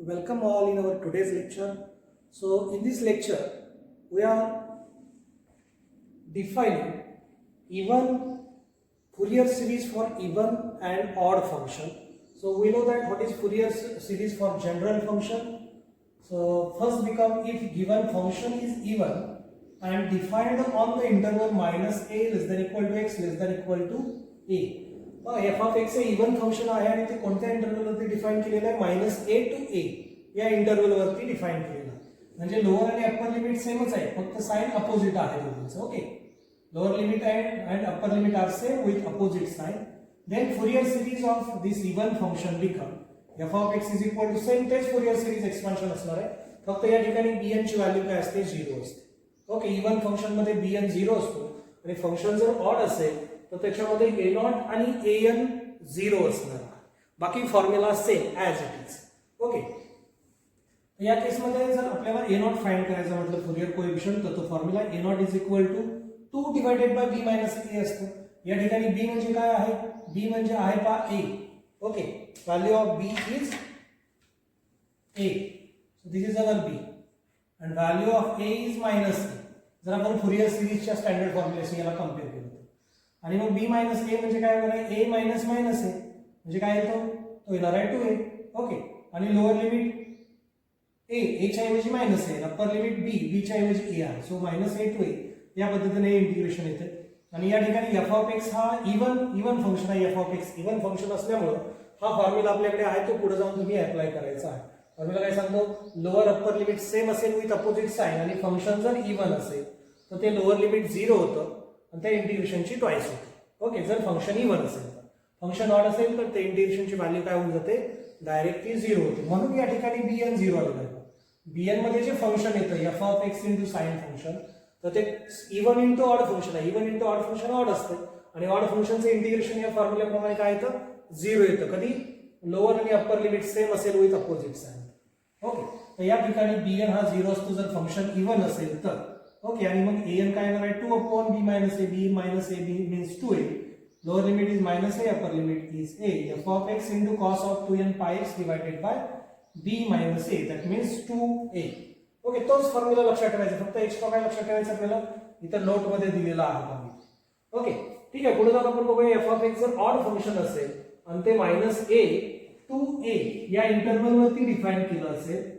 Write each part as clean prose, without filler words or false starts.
Welcome all in our today's lecture. So in this lecture we are defining even Fourier series for even and odd function. So we know that what is Fourier series for general function. So first become if given function is even and defined on the interval minus a less than equal to x less than equal to a. f of x हे even function आहे आणि ते कोणत्या interval वरती define केलेलं आहे minus a to a या interval वरती डिफाइन केलेलं आहे. म्हणजे लोअर आणि अप्पर लिमिट सेमच आहे फक्त साइन अपोजिट आहे दोघांचं. Okay, lower limit and upper limit are same with opposite sign. Then Fourier series of this even function become f of x is equal to same तेच Fourier series expansion असणार आहे. फक्त या ठिकाणी bn ची value काय असते 0 असते. ओके, इवन फंक्शन मध्ये bn 0 असतो आणि फंक्शन जर ऑड असेल तर त्याच्यामध्ये a0 आणि an 0 असणार आहे. बाकी formula same as it is. Okay, या केस मध्ये जर आपल्याला a0 फाइंड करायचा म्हटलं फुरियर कोएफिशिएंट तर तो formula a0 is equal to 2 divided by b minus a असतो. या ठिकाणी b म्हणजे काय आहे? b म्हणजे आहे पा a. Okay, value of b is a. So this is our b and value of a is minus a. जर आपण फुरियर सिरीजच्या स्टँडर्ड फॉर्म्युलेशी याला कंपेअर केलं आणि मग b मायनस a म्हणजे काय होणार आहे? a मायनस मायनस a म्हणजे काय येतो? तो येणार आहे 2a. ओके, आणि लोअर लिमिट a च्या ऐवजी मायनस आहे, अप्पर लिमिट b च्या ऐवजी a आहे. So minus a to a या पद्धतीने इंटिग्रेशन येते. आणि या ठिकाणी f ऑफ x हा इवन फंक्शन आहे. f of x even function असल्यामुळे हा फॉर्म्युला आपल्याकडे आहे तो पुढे जाऊन तुम्ही अप्लाय करायचा आहे. फॉर्म्युला काय सांगतो? लोअर अप्पर लिमिट सेम असेल विथ अपोजिट साइन आणि फंक्शन जर इवन असेल तर ते लोअर लिमिट 0 होतं आणि त्या इंटिग्रेशनची ट्वाइस होते. ओके, जर फंक्शन इवन असेल तर. फंक्शन ऑड असेल तर ते इंटिग्रेशनची व्हॅल्यू काय होऊन जाते? डायरेक्टली 0 होते. म्हणून या ठिकाणी bn 0 आलेलं आहे. bn मध्ये जे फंक्शन येतं f of x into sine function तर ते इवन इंटू ऑड फंक्शन आहे. Even into odd function odd असते आणि ऑड फंक्शनचे इंटिग्रेशन या फॉर्म्युल्याप्रमाणे काय येतं? 0 येतं. कधी? लोअर आणि अप्पर लिमिट सेम असेल विथ अपोजिट साइन. ओके, तर या ठिकाणी bn हा 0 असतो जर फंक्शन इवन असेल तर. ओके, आणि मग an काय येणार आहे? 2 upon b minus a. b minus a b means 2a. Lower limit is minus a, upper limit is a. f of x into cos of 2n pi x divided by b minus a that means 2a. Okay, तोच formula लक्षात ठेवायचा. फक्त extra काय लक्षात ठेवायचं आपल्याला? इथं note मध्ये दिलेला आहे. ओके, ठीक आहे. पुढे जाऊन आपण बघूया f ऑफ x जर ऑड फंक्शन असेल आणि ते मायनस a टू a या इंटरवल वरती डिफाइन केलं असेल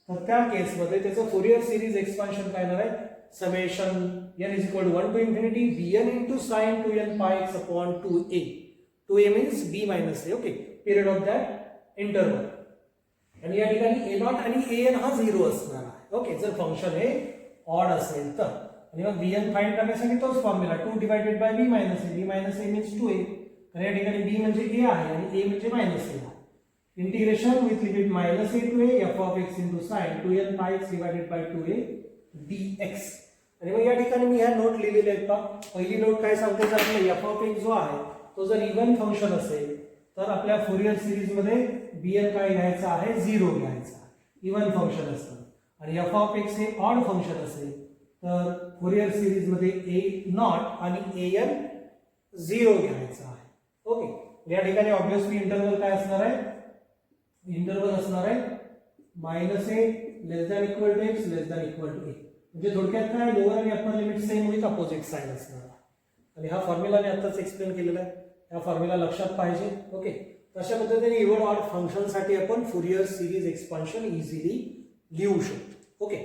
तर त्या केसमध्ये त्याचं फुरियर सिरीज एक्सपान्शन काय येणार आहे? Summation n is equal to 1 to infinity bn into sin 2n pi x upon 2a. 2a means b minus a. Okay, period of that interval. आणि या ठिकाणी a0 आणि an हा 0 असणार आहे. ओके, जर फंक्शन हे ऑड असेल तर. आणि मग bn फाइंड करण्यासाठी तोच formula 2 divided by b minus a. b minus a means 2a. तर या ठिकाणी b म्हणजे a आहे आणि a म्हणजे minus a. Integration with limit minus a to a f of x into sin 2n pi x divided by 2a dx. आणि मग या ठिकाणी मी ह्या नोट लिहिलेल्या आहेत पहा. पहिली नोट काय सांगते? जर आपला f of x जो आहे तो जर इवन फंक्शन असेल तर आपल्या फुरियर सिरीज मध्ये bn काय घ्यायचा आहे? 0 घ्यायचा. इवन फंक्शन असतं. आणि f of x हे ऑड फंक्शन असेल तर फुरियर सिरीज मध्ये a0 आणि an 0 घ्यायचा आहे. ओके, या ठिकाणी ऑब्वियसली इंटरवल काय असणार आहे? इंटरवल असणार आहे minus a less than equal to x less than equal to a. म्हणजे थोडक्यात काय? लोअर आणि upper limit same with opposite sign असणार आहे. आणि हा फॉर्म्युलाने आताच एक्सप्लेन केलेला आहे. हा फॉर्म्युला लक्षात पाहिजे. ओके, तशा पद्धतीने इवन ऑड फंक्शन साठी आपण फुरियर सिरीज एक्सपान्शन इझिली लिहू शकतो. Okay,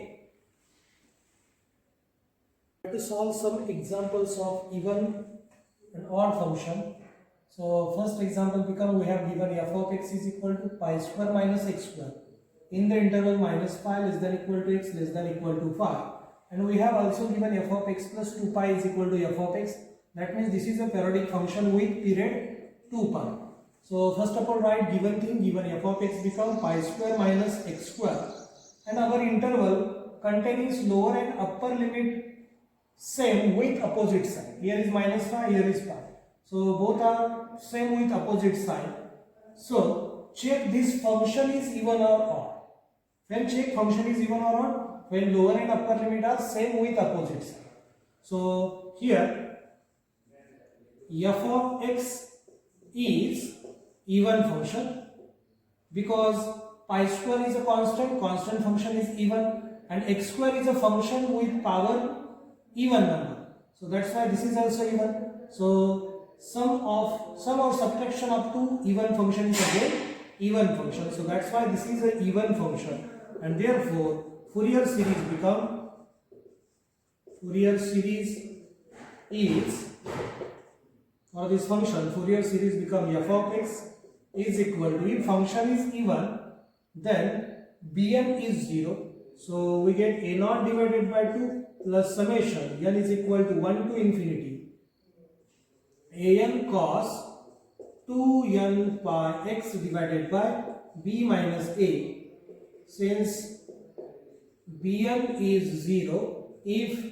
to solve some examples of even and odd function. So first example become we have given f of x is equal to pi square minus x square in the interval minus pi less than equal to x less than equal to 5, and we have also given f of x plus 2 pi is equal to f of x. That means this is a periodic function with period 2 pi. So first of all write given thing. Given f of x become pi square minus x square and our interval contains lower and upper limit same with opposite sign. Here is minus pi, here is pi. So both are same with opposite sign. So check this function is even or odd. When check function is even or odd? When lower and upper limit are same with opposite sign. So here f of x is even function because pi square is a constant function is even, and x square is a function with power even number. So that's why this is also even. So sum or subtraction of two even function is again even function. So that's why this is an even function, and therefore Fourier series is, or this function Fourier series become f of x is equal to, if function is even, then bn is 0. So we get a0 divided by 2 plus summation n is equal to 1 to infinity an cos 2n pi x divided by b minus a, since bn is 0 if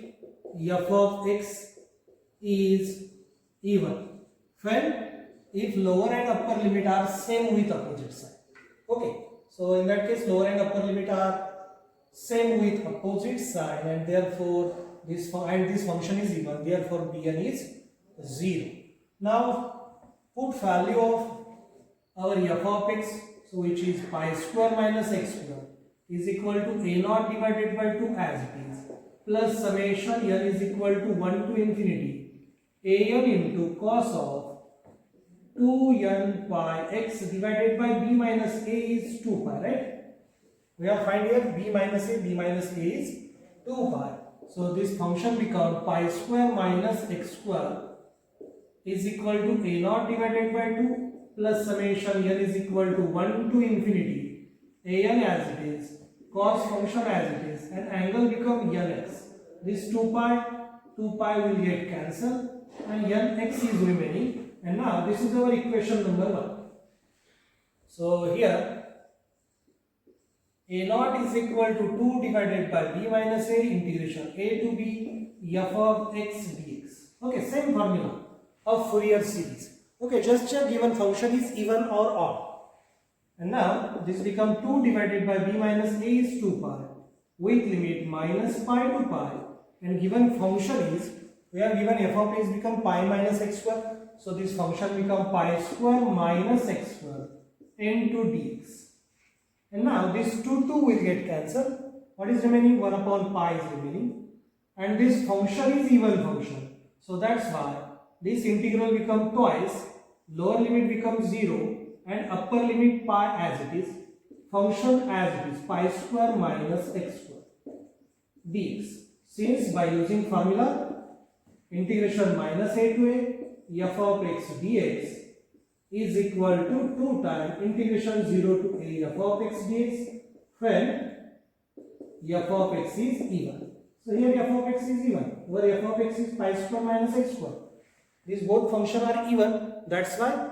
f of x is even, when if lower and upper limit are same with opposite side. Okay, so in that case lower and upper limit are same with opposite side, and therefore this function is even, therefore bn is 0. Now put value of our f of x, so which is pi square minus x square is equal to a0 divided by 2 as it is, plus summation n is equal to 1 to infinity an into cos of 2n pi x divided by b minus a is 2 pi, right? We have find here b minus a is 2 pi. So this function becomes pi square minus x square is equal to a0 divided by 2 plus summation n is equal to 1 to infinity an as it is, cos function as it is, and angle become nx. This 2 pi will get cancelled and nx is remaining, and now this is our equation number 1. So here a0 is equal to 2 divided by b minus a integration a to b f of x dx. Okay, same formula of Fourier series. Okay, just check given function is even or odd. And now this become 2 divided by b minus a is 2 pi with limit minus pi to pi, and given function is, we have given f of x become pi minus x square. So this function become pi square minus x square into dx. And now this 2 will get cancelled. What is remaining? 1 upon pi is remaining. And this function is even function. So that's why this integral become twice. Lower limit becomes 0 and upper limit pi as it is. Function as it is, pi square minus x square dx. Since by using formula integration minus a to a f of x dx is equal to 2 times integration 0 to a f of x dx, when f of x is even. So here f of x is even, where f of x is pi square minus x square. These both functions are even, that's why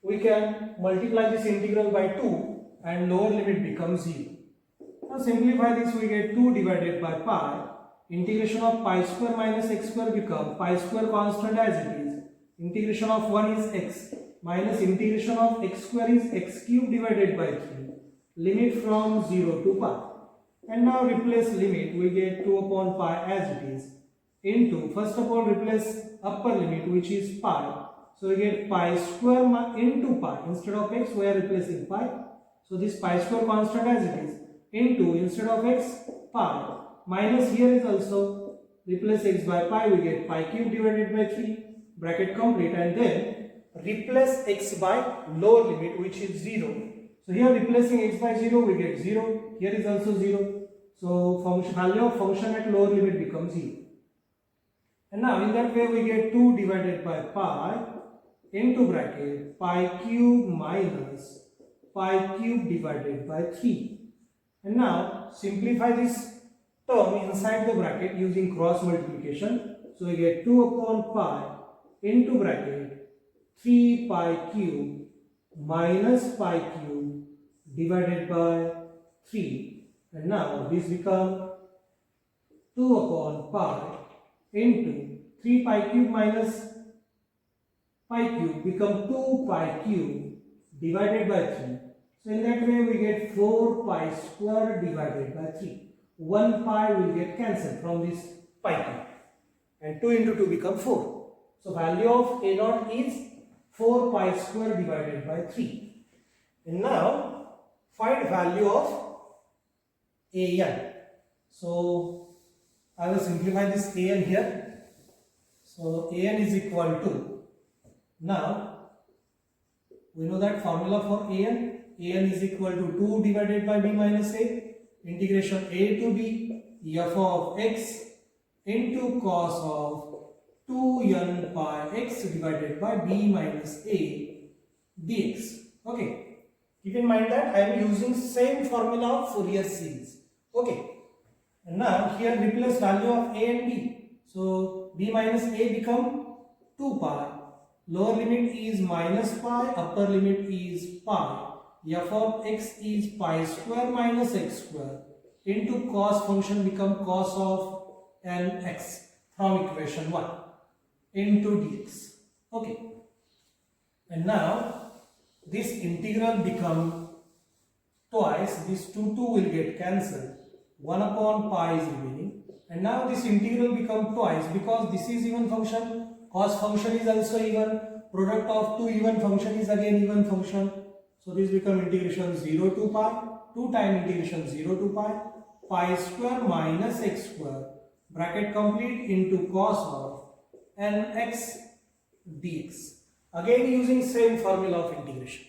we can multiply this integral by 2 and lower limit becomes 0. Now simplify this, we get 2 divided by pi, integration of pi square minus x square become pi square constant as it is, integration of 1 is x minus integration of x square is x cube divided by 3, limit from 0 to pi. And now replace limit, we get 2 upon pi as it is, into, first of all replace upper limit which is pi, so we get pi square into pi, instead of x we are replacing pi, so this pi square constant as it is, into, instead of x, pi, minus here is also replace x by pi, we get pi cube divided by 3, bracket complete, and then replace x by lower limit which is 0. So here replacing x by 0 we get 0, here is also 0, so function, value of function at lower limit becomes 0. And now in that way we get 2 divided by pi into bracket pi cube minus pi cube divided by 3. And now simplify this term inside the bracket using cross multiplication. So we get 2 upon pi into bracket 3 pi cube minus pi cube divided by 3. And now this becomes 2 upon pi into 3 pi cube minus pi cube become 2 pi cube divided by 3. So in that way we get 4 pi square divided by 3. 1 pi will get cancelled from this pi cube, and 2 into 2 become 4. So value of a0 is 4 pi square divided by 3. And now find value of an. So I will simplify this an here. So an is equal to, now we know that formula for an is equal to 2 divided by b minus a, integration a to b f of x into cos of 2n pi x divided by b minus a dx. Okay. Keep in mind that I am using same formula of Fourier series. Okay. And now here replace value of a and b. So b minus a become 2 pi. Lower limit is minus pi. Upper limit is pi. F of x is pi square minus x square into cos function become cos of n x from equation 1 into dx. Okay. And now this integral become twice, this 2 will get cancelled, 1 upon pi is remaining, and now this integral become twice because this is even function, cos function is also even, product of two even function is again even function, so this become integration 0 to pi, 2 time integration 0 to pi square minus x square, bracket complete into cos of nx dx. Again using same formula of integration.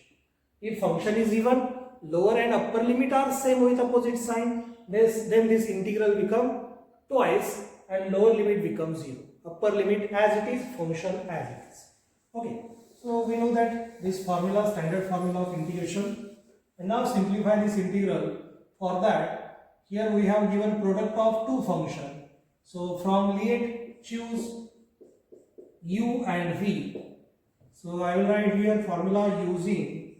If function is even, lower and upper limit are same with opposite sign, then this integral become twice and lower limit becomes 0. Upper limit as it is, function as it is. Okay, so we know that this formula, standard formula of integration. And now simplify this integral. For that, here we have given product of two functions. So from Lie choose u and v. So I will write here formula using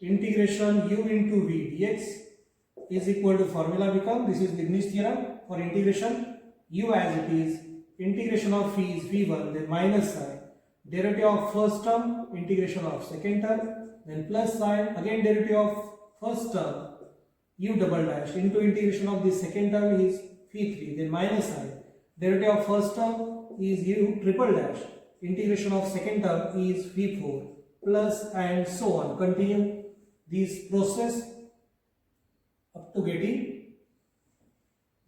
integration u into v dx is equal to, formula become, this is Leibniz theorem for integration u as it is, integration of v is v1, then minus sign, derivative of first term, integration of second term, then plus sign, again derivative of first term u double dash into integration of the second term is v3, then minus sign, derivative of first term is u triple dash, integration of second term is v4, plus and so on. Continue this process up to getting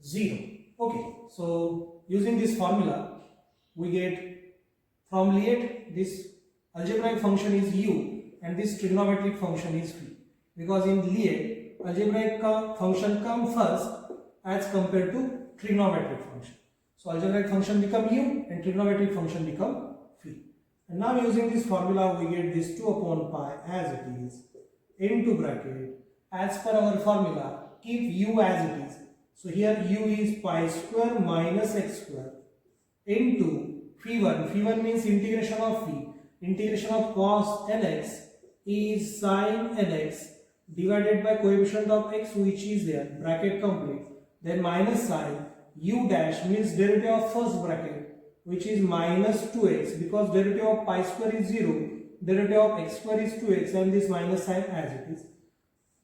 0. Okay, so using this formula we get from Lie this algebraic function is u and this trigonometric function is v, because in Lie algebraic function come first as compared to trigonometric function. So algebraic function become u and trigonometric function become v. And now using this formula we get this 2 upon pi as it is into bracket, as per our formula keep u as it is. So here u is pi square minus x square into phi1 means integration of phi, integration of cos nx is sin nx divided by coefficient of x which is there, bracket complete, then minus sin u dash means derivative of first bracket which is minus 2x, because derivative of pi square is 0, derivative of x square is 2x, and this minus sign as it is,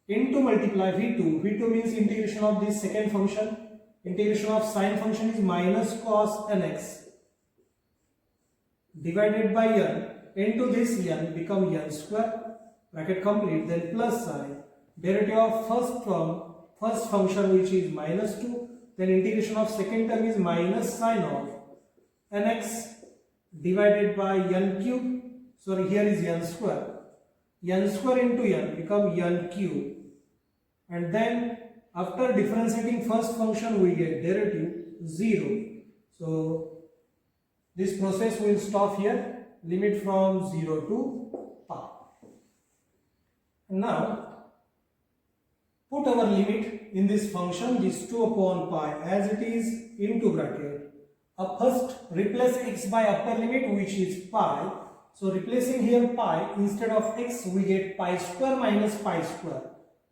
into multiply v2 means integration of this second function, integration of sine function is minus cos nx divided by n, into this n become n square, bracket complete, then plus sign, derivative of first function which is minus 2, then integration of second term is minus sine of nx divided by n cube, sorry here is n square into n become n cube, and then after differentiating first function we get derivative 0. So this process will stop here, limit from 0 to pi. Now put our limit in this function, this 2 upon pi as it is into bracket. First replace x by upper limit which is pi. So replacing here pi, instead of x we get pi square minus pi square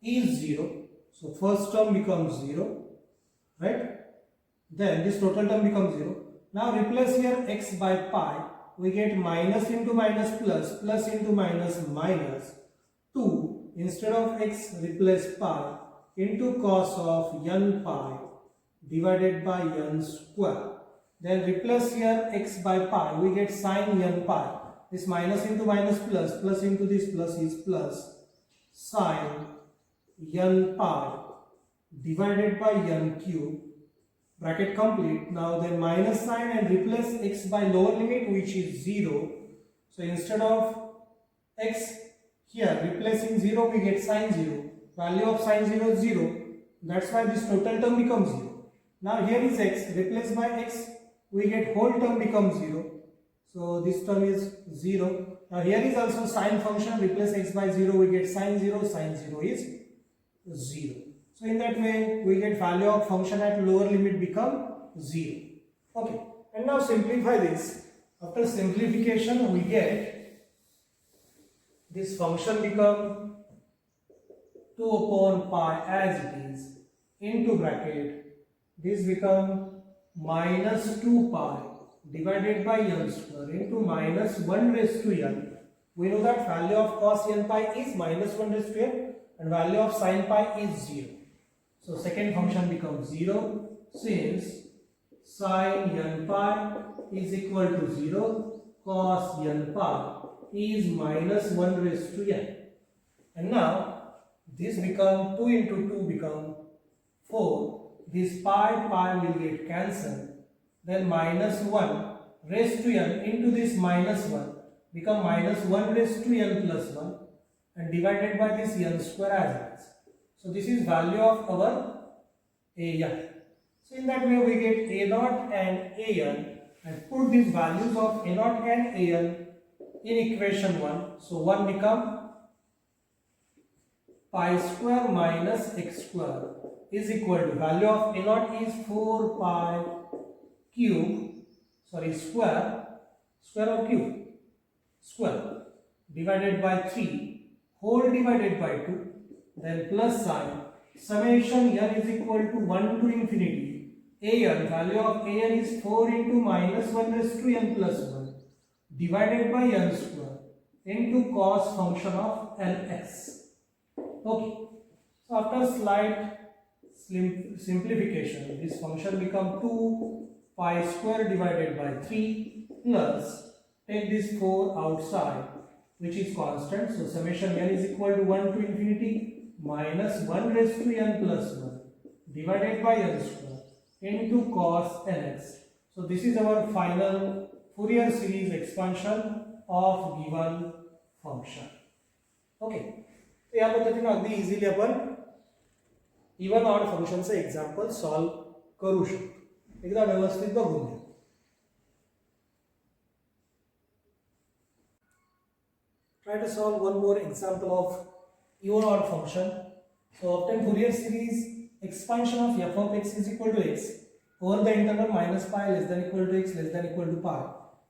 is 0. So first term becomes 0, right? Then this total term becomes 0. Now replace here x by pi, we get minus into minus plus, plus into minus minus 2. Instead of x replace pi into cos of n pi divided by n square. Then replace here x by pi, we get sin n pi. This minus into minus plus, plus into this plus is plus sin n pi divided by n cube, bracket complete. Now then minus sign and replace x by lower limit, which is 0. So instead of x here replacing 0, we get sine 0. Value of sine 0 is 0. That's why this total term becomes 0. Now here is x, replaced by x, we get whole term becomes 0. So this term is 0. Now here is also sine function, replace x by 0, we get sine 0 is 0. So in that way, we get value of function at lower limit become 0. Okay, and now simplify this. After simplification, we get this function become 2 upon pi as it is into bracket. This become minus 2 pi divided by n square into minus 1 raised to n. We know that value of cos n pi is minus 1 raised to n and value of sin pi is 0. So second function becomes 0 since sin n pi is equal to 0, cos n pi is minus 1 raised to n. And now this become 2 into 2 become 4. This pi will get cancelled. Then minus 1 raised to n into this minus 1 become minus 1 raised to n plus 1 and divided by this n square as it is. So this is value of our an. So in that way we get a0 and an and put these values of a0 and an in equation 1. So 1 become pi square minus x square is equal to value of a0 is 4 pi square of cube square divided by 3 whole divided by 2, then plus sign summation n is equal to 1 to infinity an, value of an is 4 into minus 1 raised to n plus 1 divided by n square into cos function of nx. Okay, so after slight simplification, this function become 2 pi square divided by 3 plus, take this 4 outside which is constant, so summation n is equal to 1 to infinity minus 1 raised to n plus 1 divided by n square into cos nx. So this is our final Fourier series expansion of given function. Okay, तर या पद्धतीने अगदी easily आपण even odd फंक्शनचे example solve करू शकतो. एकदा व्यवस्थित बघून घ्या. Try to solve one more example of even odd function. So obtain Fourier series expansion of f of x is equal to x over the interval minus pi less than equal to x less than equal to pi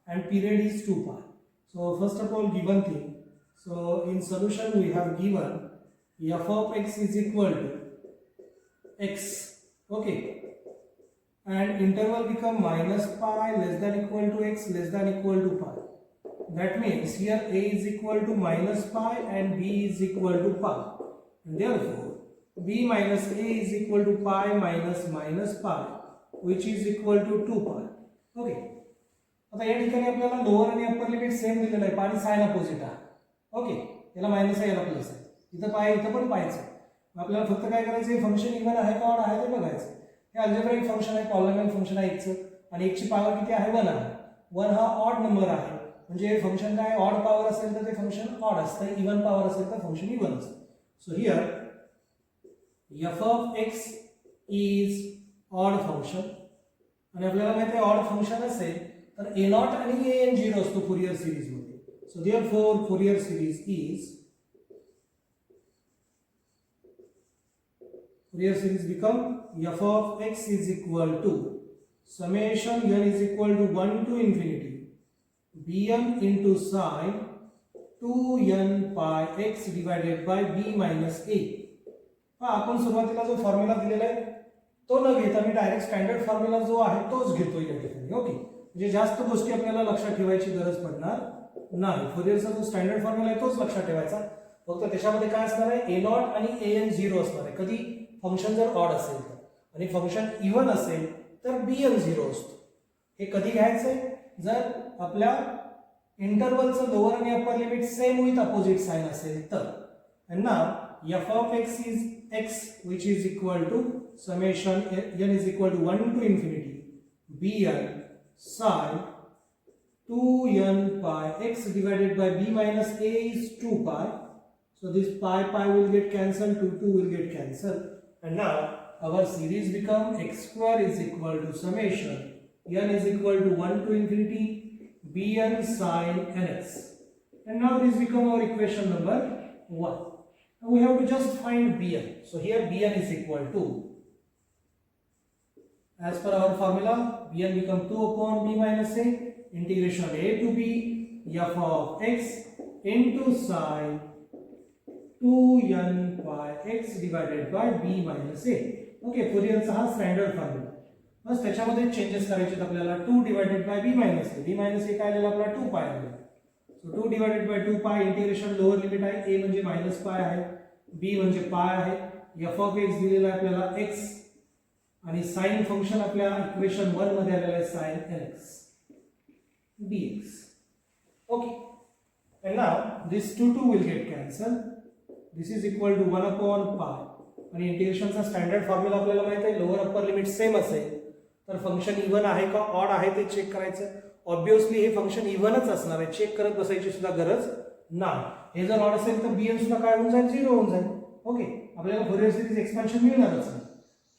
and period is 2 pi. So first of all given thing. So in solution we have given f of x is equal to x. Okay. And interval become minus pi less than equal to x less than equal to pi. That means here a is equal to minus pi and b is equal to pi. And therefore, b minus a is equal to pi minus pi, which is equal to 2 pi. Okay. आता या ठिकाणी आपल्याला lower आणि upper limit same दिलेलं आहे, पाणी sign opposite आहे. Okay, याला मायनस आहे याला प्लस आहे. इथं पाय इथं पण पायचं. आपल्याला फक्त काय करायचं आहे, फंक्शन इवन आहे का ऑड आहे ते बघायचं. हे अल्जेब्राइक फंक्शन आहे, पॉलिनॉमियल फंक्शन आहे x आणि x ची पॉवर किती आहे 1 आहे. 1 हा ऑड नंबर आहे. म्हणजे हे फंक्शन काय ऑड पॉवर असेल तर ते फंक्शन ऑड असतं, इवन पॉवर असेल तर फंक्शन इवन असतं. So here f of x is odd function आणि आपल्याला माहिती आहे ऑड फंक्शन असेल तर a0 आणि an 0 असतो फुरियर सिरीज मध्ये. So therefore Fourier series is Fourier series become f of x is equal to summation n is equal to 1 to infinity bn into sin 2n pi x divided by b minus a. आपण सुरुवातीला जो formula दिलेला आहे तो न घेता मी direct standard formula जो आहे तोच घेतो या ठिकाणी. ओके, म्हणजे जास्त गोष्टी आपल्याला लक्षात ठेवायची गरज पडणार नाही. फोरियरचा जो स्टँडर्ड फॉर्म्युला आहे तोच लक्षात ठेवायचा. फक्त त्याच्यामध्ये काय असणार आहे, a0 आणि an 0 असणार आहे. कधी फंक्शन जर ऑड असेल तर, आणि फंक्शन इवन असेल तर bn 0 असतो. हे कधी घ्यायचंय, जर आपल्या इंटरवलचं लोअर आणि upper limit same with opposite sign असेल तर. and now f of x is x, which is equal to summation n is equal to 1 to infinity bn sine 2n pi x divided by b minus a is 2 pi. So this pi will get cancelled, 2 will get cancelled, and now our series become x square is equal to summation n is equal to 1 to infinity bn sine nx, and now this become our equation number 1. Now we have to just find bn. So here bn is equal to, as per our formula, bn become 2 upon b minus a integration a to b f of x into sine 2n pi x divided by b minus a. Okay, फुरियरचा हा standard formula. बस त्याच्यामध्ये changes करायचे आपल्याला. 2 divided by b minus a. b minus a काय आलेला आपला 2 pi आलेला. So 2 divided by 2 pi integration lower limit आहे. a म्हणजे मायनस पाय आहे, b म्हणजे पाय आहे, f ऑफ x दिलेला आहे आपल्याला x, आणि साइन फंक्शन आपल्या इक्वेशन 1 मध्ये आलेला आहे sin nx dx. Okay, and now this 2 will get cancelled. This is equal to 1 upon pi. आणि इंटिग्रेशनचा स्टँडर्ड फॉर्म्युला आपल्याला माहित आहे, लोअर अप्पर लिमिट सेम असेल तर फंक्शन इव्हन आहे का ऑड आहे ते चेक करायचं. ऑब्वियसली हे फंक्शन इव्हनच असणार आहे, चेक करत बसायची सुद्धा गरज नाही. हे जर ऑड असेल तर bn सुद्धा काय होऊन जाईल, 0 होऊन जाईल. ओके, आपल्याला फुरियर सिरीज एक्सपान्शन मिळणारच नाही.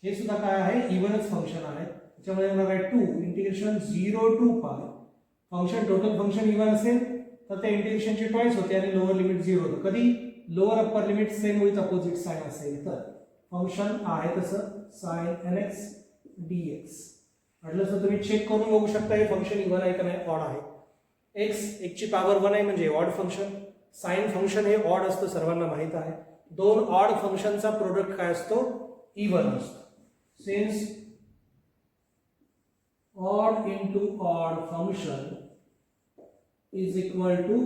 हे सुद्धा काय आहे, इव्हनच फंक्शन आहे. त्याच्यामुळे मला काय 2 integration 0 to pi. Function total function even असेल तर त्या इंटिग्रेशनची ट्वाइस होते आणि लोअर लिमिट 0 होतं. कधी lower upper limit same with opposite sign असेल तर फंक्शन आहे तसं sin nx dx. म्हटलं तर तुम्ही चेक करून बघू शकता हे फंक्शन इव्हन आहे का नाही, ऑड आहे. x ची पॉवर 1 आहे म्हणजे ऑड फंक्शन. साइन फंक्शन हे ऑड असतं, सर्वांना माहित आहे. दोन ऑड फंक्शनचा प्रोडक्ट काय असतो, इव्हन असतो. Since odd into odd function is equal to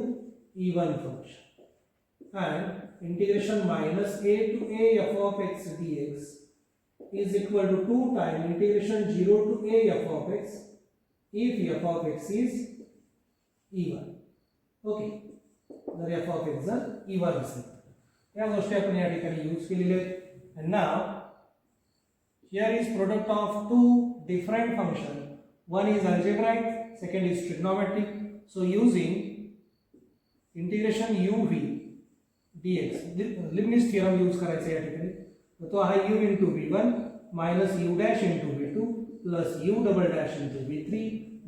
even function, and integration minus a to a f of x dx is equal to 2 times integration 0 to a f of x if f of x is even. Okay, जर f of x जर even असेल या गोष्टी आपण या ठिकाणी use केलेल्या आहेत. and now here is product of two different function. One is algebraic, second is trigonometric. So using integration uv dx, Leibniz theorem use करायचा या ठिकाणी. तर तो आहे u into v1 minus u dash into v2 plus u double dash into v3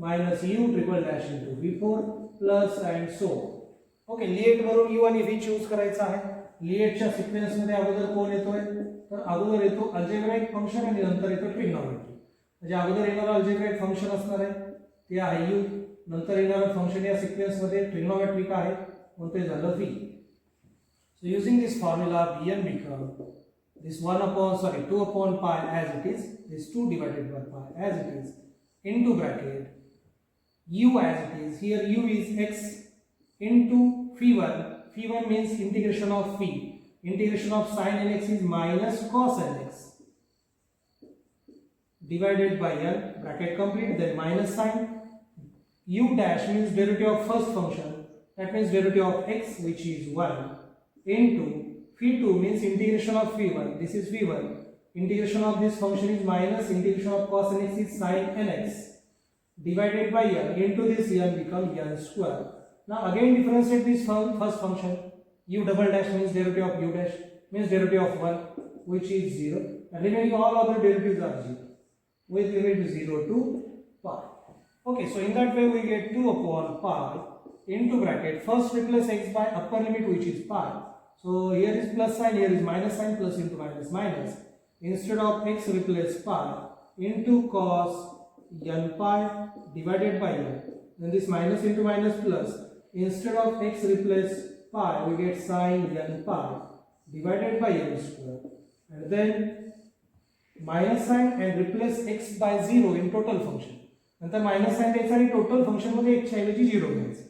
minus u triple dash into v4 plus and so. Okay, LIATE वरून u आणि v choose करायचा आहे. लिएटच्या सिक्वेन्स मध्ये अगोदर कोण येतोय, तर अगोदर येतो अल्जेब्राइक फंक्शन आणि नंतर येतो ट्रिग्नोमेट्री. म्हणजे अगोदर येणारं अल्जेब्राइक फंक्शन असणार आहे ते आहे u, नंतर येणारं फंक्शन या सिक्वेन्स मध्ये ट्रिग्नोमेट्रिक आहे म्हणून ते झालं v. So using this formula bn become this 2 upon pi as it is, this 2 divided by pi as it is, into bracket u as it is. Here u is x into phi1. Phi1 means integration of phi. Integration of sin nx is minus cos nx divided by n, bracket complete, then minus sign. U dash means derivative of first function, that means derivative of x which is 1, into phi2 means integration of phi1, this is phi1, integration of this function is minus integration of cos nx is sin nx divided by n, into this n become n square. Now again differentiate this first function. U double dash means derivative of u dash means derivative of 1 which is 0, and remaining all other derivatives are 0 with limit 0 to pi. Okay, so in that way we get 2 upon pi into bracket. First replace x by upper limit which is pi. So here is plus sign, here is minus sign, plus into minus minus. Instead of x replace pi into cos n pi divided by n. Then this minus into minus plus. Instead of x replace pi we get sin n pi divided by n square. And then minus sign and replace x by 0 in total function. नंतर minus sign द्यायचा आणि total function मध्ये x च्या ऐवजी 0 घ्यायचं.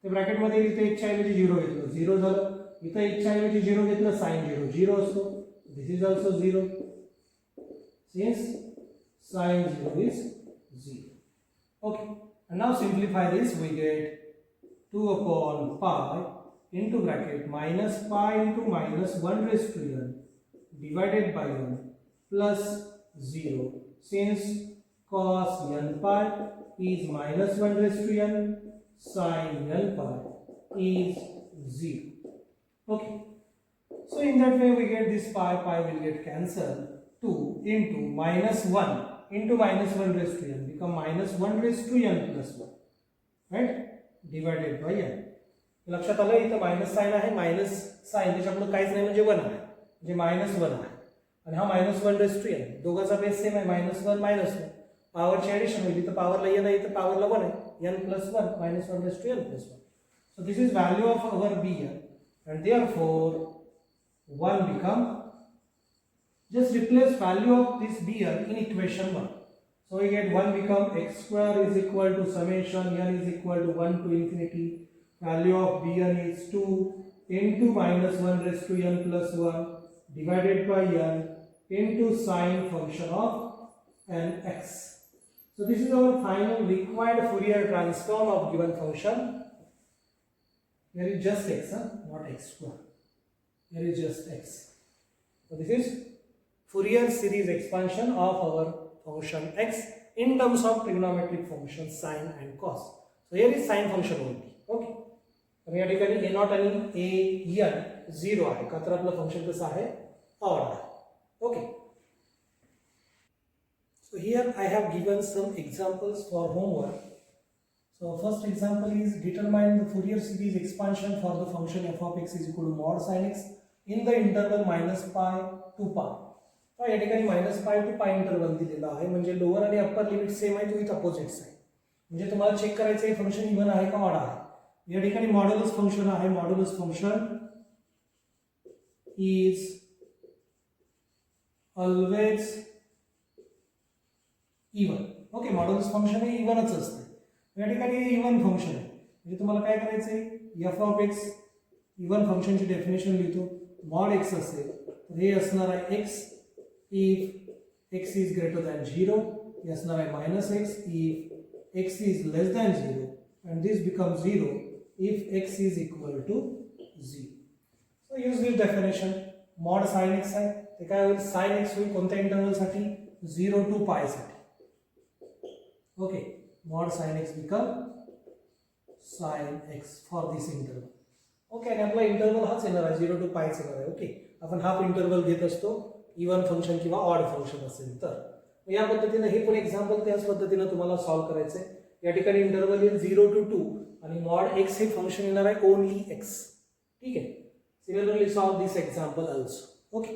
ते bracket मध्ये इथे x च्या ऐवजी 0 घेतलं, 0 झालं. इथे x च्या ऐवजी 0 घेतलं, sin 0 0 असतो. This is also 0 since sin 0 is 0. Okay, and now simplify this. We get 2 upon pi into bracket minus pi into minus 1 raised to n divided by n plus 0, since cos n pi is minus 1 raised to n, sin n pi is 0. Okay, so in that way we get this pi will get cancelled. 2 into minus 1 into minus 1 raised to n become minus 1 raised to n plus 1, right, divided by n. लक्षात आलं, इथं minus sign आहे, minus sign त्याच्यापुढे काहीच नाही म्हणजे 1 आहे, म्हणजे मायनस 1 आहे आणि हा मायनस 1 रेस टू n, दोघांचा बेस सेम आहे, मायनस 1 मायनस 1, पॉवरची ऍडिशन होईल, इथं पॉवरला n आहे, इथं पॉवरला 1 आहे, n plus 1 minus 1 raised to n plus 1. So this is value of our bn, and therefore 1 become, just replace value of this bn in equation 1. So we get 1 become x square is equal to summation n is equal to 1 to infinity, value of bn is 2 into minus 1 raised to n plus 1 divided by n into sine function of n x. So this is our final required Fourier transform of given function. Here is just x, not x square. Here is just x. So this is Fourier series expansion of our function x in terms of trigonometric function sine and cos. So here is sine function only. Okay. तर या ठिकाणी a not आणि a n 0 आहे, का तर आपलं function कसं आहे, ऑड आहे. Okay. So here I have given some examples for homework. So first example is determine the Fourier series expansion for the function f of x is equal to mod sin x in the interval minus pi to pi. तर या ठिकाणी minus pi to pi interval दिलेला आहे, म्हणजे lower आणि upper limit same आहे, तो with opposites आहे. म्हणजे तुम्हाला चेक करायचं आहे फंक्शन इव्हन आहे का ऑड आहे. या ठिकाणी मॉड्युलस फंक्शन आहे, modulus function is always even. Okay, modulus function हे इवनच असते. या ठिकाणी इवन फंक्शन आहे, म्हणजे तुम्हाला काय करायचं आहे, एफ ऑफ एक्स इवन फंक्शनची डेफिनेशन लिहितो. मॉड एक्स असेल तर हे असणार आहे x if x is greater than 0, हे असणार आहे minus x if x is less than 0, and this becomes 0 if x is equal to 0. So use this definition. Mod sin x आहे, ते काय होईल, sin x होईल कोणत्या इंटरवल साठी, 0 to pi साठी. Okay, mod sin x become sin x for this interval. Okay, आणि आपला इंटरवल हाच येणार आहे, 0 to pi येणार आहे. ओके, आपण हाफ इंटरवल घेत असतो इवन फंक्शन किंवा ऑड फंक्शन असेल तर. या पद्धतीने हे पण एक्झाम्पल त्याच पद्धतीने तुम्हाला सॉल्व्ह करायचे. या ठिकाणी इंटरवल येईल 0 to 2 आणि मॉड x हे फंक्शन येणार आहे ओनली x. ठीक आहे. Similarly solve this example also. Okay.